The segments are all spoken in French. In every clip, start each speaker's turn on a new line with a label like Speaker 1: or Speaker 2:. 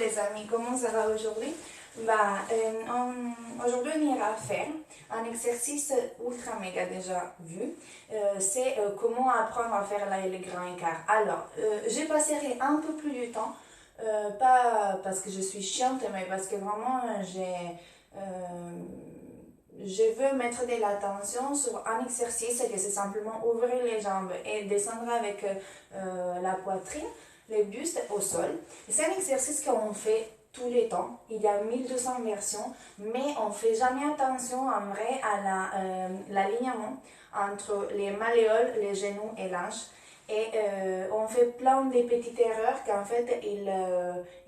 Speaker 1: les amis, comment ça va aujourd'hui? Aujourd'hui on ira faire un exercice ultra méga déjà vu, c'est comment apprendre à faire les grands écarts. Alors, j'ai passé un peu plus de temps, pas parce que je suis chiante, mais parce que vraiment je veux mettre de l'attention sur un exercice que c'est simplement ouvrir les jambes et descendre avec la poitrine, le buste au sol. C'est un exercice qu'on fait tous les temps. Il y a 1200 versions, mais on ne fait jamais attention en vrai à l'alignement entre les malléoles, les genoux et l'hanche. Et on fait plein de petites erreurs qu'en fait, ils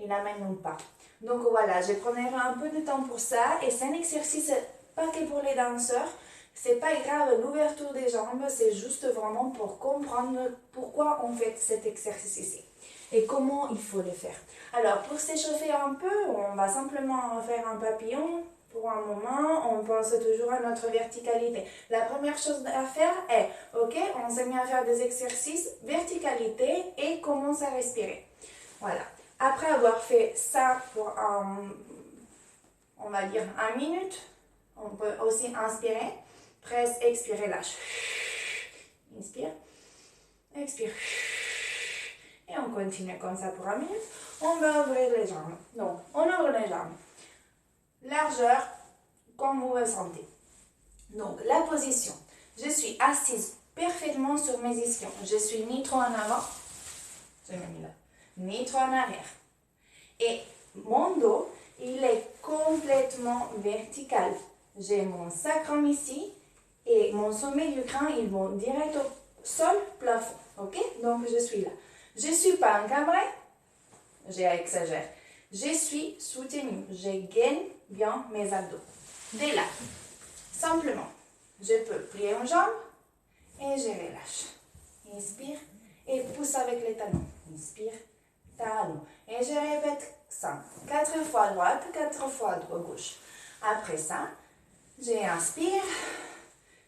Speaker 1: n'amènent pas. Donc voilà, je prendrai un peu de temps pour ça. Et c'est un exercice pas que pour les danseurs. C'est pas grave l'ouverture des jambes, c'est juste vraiment pour comprendre pourquoi on fait cet exercice ici et comment il faut le faire. Alors pour s'échauffer un peu, on va simplement faire un papillon pour un moment. On pense toujours à notre verticalité. La première chose à faire est, ok, on s'est mis à faire des exercices verticalité et commence à respirer. Voilà. Après avoir fait ça pour on va dire 1 minute, on peut aussi inspirer, presse, expirer, lâche. Inspire, expire. Et on continue comme ça pour 1 minute. On va ouvrir les jambes. Donc, on ouvre les jambes. Largeur, comme vous le sentez. Donc, la position. Je suis assise parfaitement sur mes ischions. Je suis ni trop en avant, je me mets là, ni trop en arrière. Et mon dos, il est complètement vertical. J'ai mon sacrum ici et mon sommet du crâne, ils vont direct au sol, plafond. Ok? Donc, je suis là. Je ne suis pas encadrée, j'exagère. Je suis soutenue, je gaine bien mes abdos. Dès là, simplement, je peux plier une jambe et je relâche. Inspire et pousse avec les talons. Inspire, talon. Et je répète ça. 4 fois à droite, 4 fois à gauche. Après ça, j'inspire.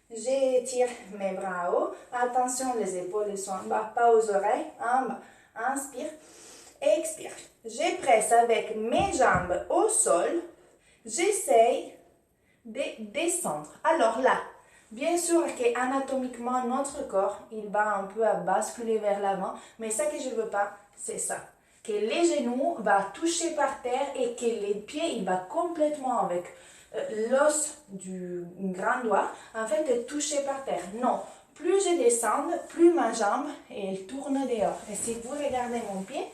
Speaker 1: J'étire mes bras en haut. Attention, les épaules sont en bas, pas aux oreilles. En bas. Inspire. Expire. Je presse avec mes jambes au sol. J'essaye de descendre. Alors là, bien sûr qu'anatomiquement, notre corps, il va un peu à basculer vers l'avant. Mais ça que je ne veux pas, c'est ça. Que les genoux vont toucher par terre et que les pieds, il va complètement avec l'os du grand doigt, en fait, toucher par terre. Non, plus je descends, plus ma jambe, elle tourne dehors. Et si vous regardez mon pied,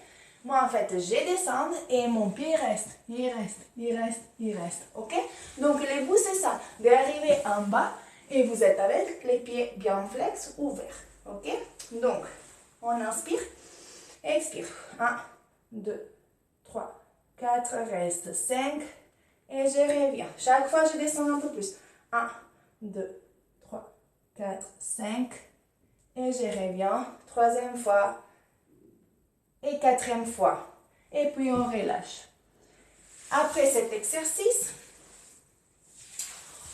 Speaker 1: moi, en fait, je descends et mon pied reste. Il reste. Ok? Donc, le but, c'est ça, d'arriver en bas et vous êtes avec les pieds bien flex, ouverts. Ok? Donc, on inspire, expire. 1, 2, 3, 4, reste 5. Et je reviens. Chaque fois, je descends un peu plus. 1, 2, 3, 4, 5. Et je reviens. 3e fois. Et 4e fois. Et puis, on relâche. Après cet exercice,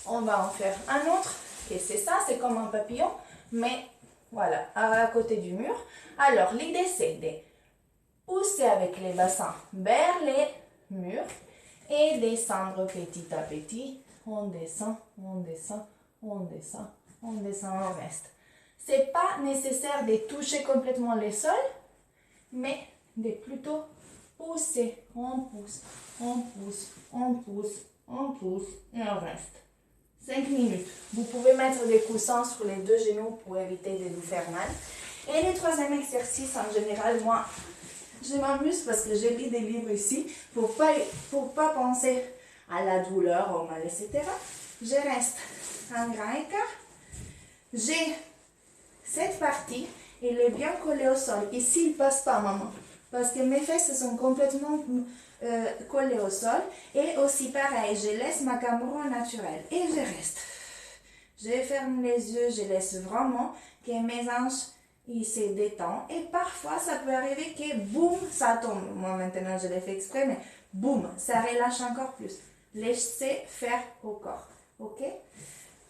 Speaker 1: on va en faire un autre. Et c'est ça, c'est comme un papillon. Mais voilà, à côté du mur. Alors, l'idée, c'est de pousser avec les bassins vers les murs. Et descendre petit à petit. On descend, on descend, on descend, on descend, on reste. C'est pas nécessaire de toucher complètement le sol, mais de plutôt pousser. On pousse, on pousse, on pousse, on pousse et on reste. 5 minutes. Vous pouvez mettre des coussins sur les 2 genoux pour éviter de vous faire mal. Et le 3e exercice, en général, moi, je m'amuse parce que j'ai lu des livres ici pour pas penser à la douleur, au mal, etc. Je reste en grand écart. J'ai cette partie, elle est bien collée au sol. Ici, il ne passe pas, maman, parce que mes fesses sont complètement collées au sol. Et aussi pareil, je laisse ma caméra naturelle et je reste. Je ferme les yeux, je laisse vraiment que mes hanches il se détend et parfois ça peut arriver que boum, ça tombe. Moi maintenant je l'ai fait exprès, mais boum, ça relâche encore plus. Laissez faire au corps, ok?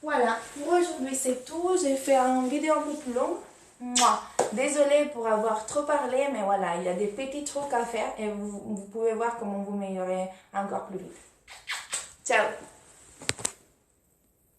Speaker 1: Voilà, pour aujourd'hui c'est tout. J'ai fait une vidéo un peu plus longue, Mouah. Désolée pour avoir trop parlé, mais voilà, il y a des petits trucs à faire et vous pouvez voir comment vous meilleurez encore plus vite. Ciao!